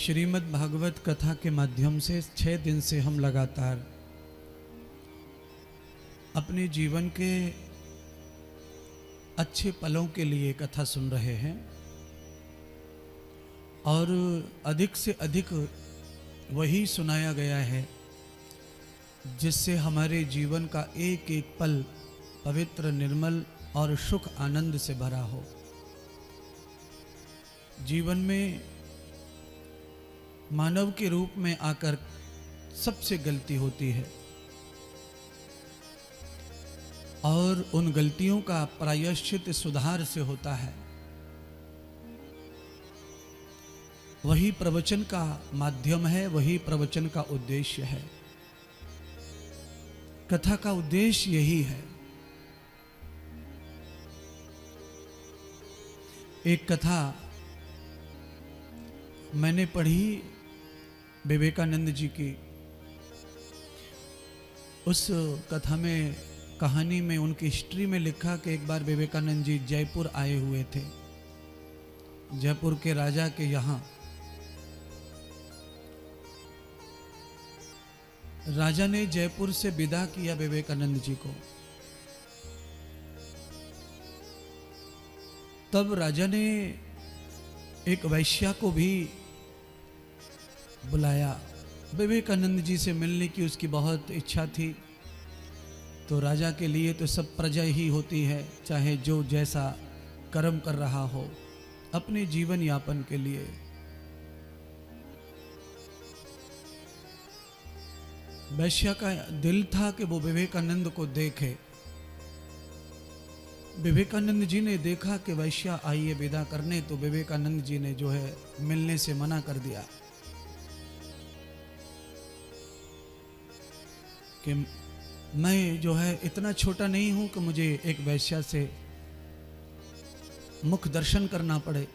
श्रीमद् भागवत कथा के माध्यम से 6 दिन से हम लगातार अपने जीवन के अच्छे पलों के लिए कथा सुन रहे हैं और अधिक से अधिक वही सुनाया गया है जिससे हमारे जीवन का एक एक पल पवित्र, निर्मल और सुख आनंद से भरा हो। जीवन में मानव के रूप में आकर सबसे गलती होती है और उन गलतियों का प्रायश्चित सुधार से होता है। वही प्रवचन का माध्यम है, वही प्रवचन का उद्देश्य है। कथा का उद्देश्य यही है। एक कथा मैंने पढ़ी विवेकानंद जी की। उस कथा में, कहानी में, उनकी हिस्ट्री में लिखा कि एक बार विवेकानंद जी जयपुर आए हुए थे। जयपुर के राजा के यहाँ राजा ने जयपुर से विदा किया विवेकानंद जी को। तब राजा ने एक वैश्या को भी बुलाया। विवेकानंद जी से मिलने की उसकी बहुत इच्छा थी। तो राजा के लिए तो सब प्रजा ही होती है, चाहे जो जैसा कर्म कर रहा हो अपने जीवन यापन के लिए। वैश्या का दिल था कि वो विवेकानंद को देखे। विवेकानंद जी ने देखा कि वैश्या आई है विदा करने, तो विवेकानंद जी ने जो है मिलने से मना कर दिया कि मैं जो है इतना छोटा नहीं हूं कि मुझे एक वैश्या से मुख दर्शन करना पड़े।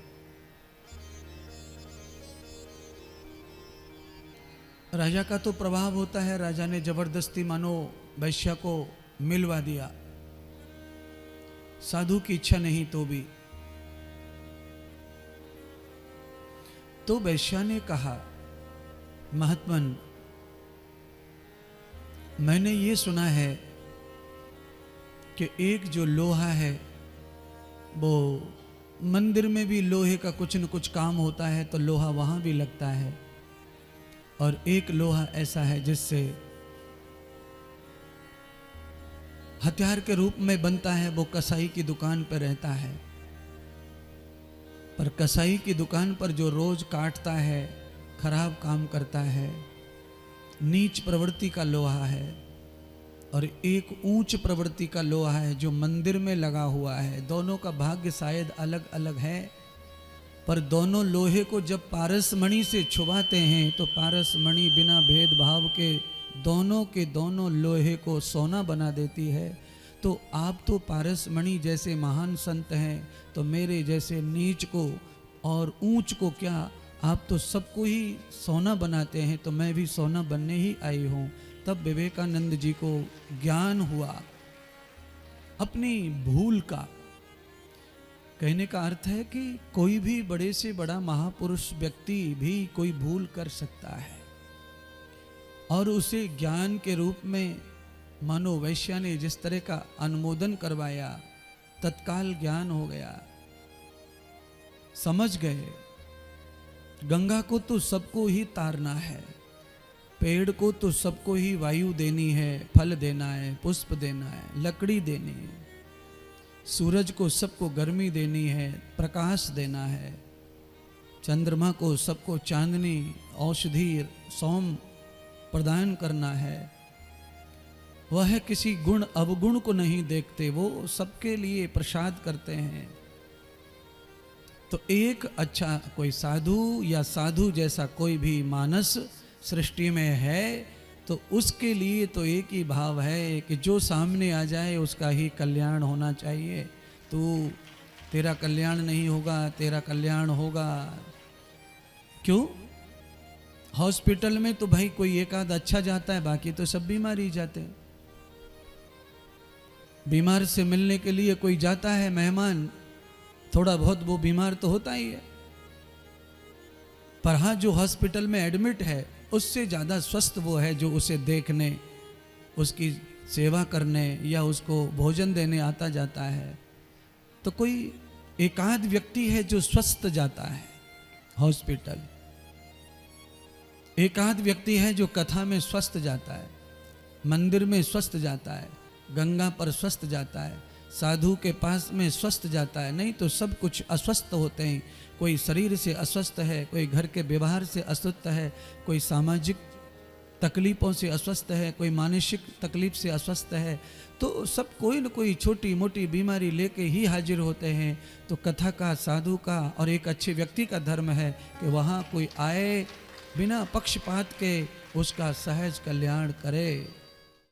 राजा का तो प्रभाव होता है। राजा ने जबरदस्ती मानो वैश्या को मिलवा दिया, साधु की इच्छा नहीं तो भी। तो वैश्या ने कहा, महात्मन, मैंने ये सुना है कि एक जो लोहा है वो मंदिर में भी लोहे का कुछ न कुछ काम होता है, तो लोहा वहां भी लगता है। और एक लोहा ऐसा है जिससे हथियार के रूप में बनता है, वो कसाई की दुकान पर रहता है। पर कसाई की दुकान पर जो रोज काटता है, खराब काम करता है, नीच प्रवृत्ति का लोहा है। और एक ऊंच प्रवृत्ति का लोहा है जो मंदिर में लगा हुआ है। दोनों का भाग्य शायद अलग अलग है, पर दोनों लोहे को जब पारस मणि से छुबाते हैं तो पारस मणि बिना भेदभाव के दोनों लोहे को सोना बना देती है। तो आप तो पारस मणि जैसे महान संत हैं, तो मेरे जैसे नीच को और ऊंच को क्या, आप तो सबको ही सोना बनाते हैं, तो मैं भी सोना बनने ही आई हूं। तब विवेकानंद जी को ज्ञान हुआ अपनी भूल का। कहने का अर्थ है कि कोई भी बड़े से बड़ा महापुरुष व्यक्ति भी कोई भूल कर सकता है, और उसे ज्ञान के रूप में मानो वैश्या ने जिस तरह का अनुमोदन करवाया, तत्काल ज्ञान हो गया। समझ गए गंगा को तो सबको ही तारना है, पेड़ को तो सबको ही वायु देनी है, फल देना है, पुष्प देना है, लकड़ी देनी है। सूरज को सबको गर्मी देनी है, प्रकाश देना है। चंद्रमा को सबको चांदनी, औषधि, सोम प्रदान करना है। वह किसी गुण अवगुण को नहीं देखते, वो सबके लिए प्रसाद करते हैं। तो एक अच्छा कोई साधु या साधु जैसा कोई भी मानस सृष्टि में है, तो उसके लिए तो एक ही भाव है कि जो सामने आ जाए उसका ही कल्याण होना चाहिए। तो तेरा कल्याण नहीं होगा, तेरा कल्याण होगा। क्यों? हॉस्पिटल में तो भाई कोई एक आध अच्छा जाता है, बाकी तो सब बीमार ही जाते हैं। बीमार से मिलने के लिए कोई जाता है मेहमान, थोड़ा बहुत वो बीमार तो होता ही है। पर हाँ, जो हॉस्पिटल में एडमिट है उससे ज़्यादा स्वस्थ वो है जो उसे देखने, उसकी सेवा करने या उसको भोजन देने आता जाता है। तो कोई एकाध व्यक्ति है जो स्वस्थ जाता है हॉस्पिटल, एकाध व्यक्ति है जो कथा में स्वस्थ जाता है, मंदिर में स्वस्थ जाता है, गंगा पर स्वस्थ जाता है, साधु के पास में स्वस्थ जाता है। नहीं तो सब कुछ अस्वस्थ होते हैं। कोई शरीर से अस्वस्थ है, कोई घर के व्यवहार से अस्वस्थ है, कोई सामाजिक तकलीफ़ों से अस्वस्थ है, कोई मानसिक तकलीफ से अस्वस्थ है। तो सब कोई न कोई छोटी मोटी बीमारी लेके ही हाजिर होते हैं। तो कथा का, साधु का और एक अच्छे व्यक्ति का धर्म है कि वहाँ कोई आए बिना पक्षपात के उसका सहज कल्याण करे।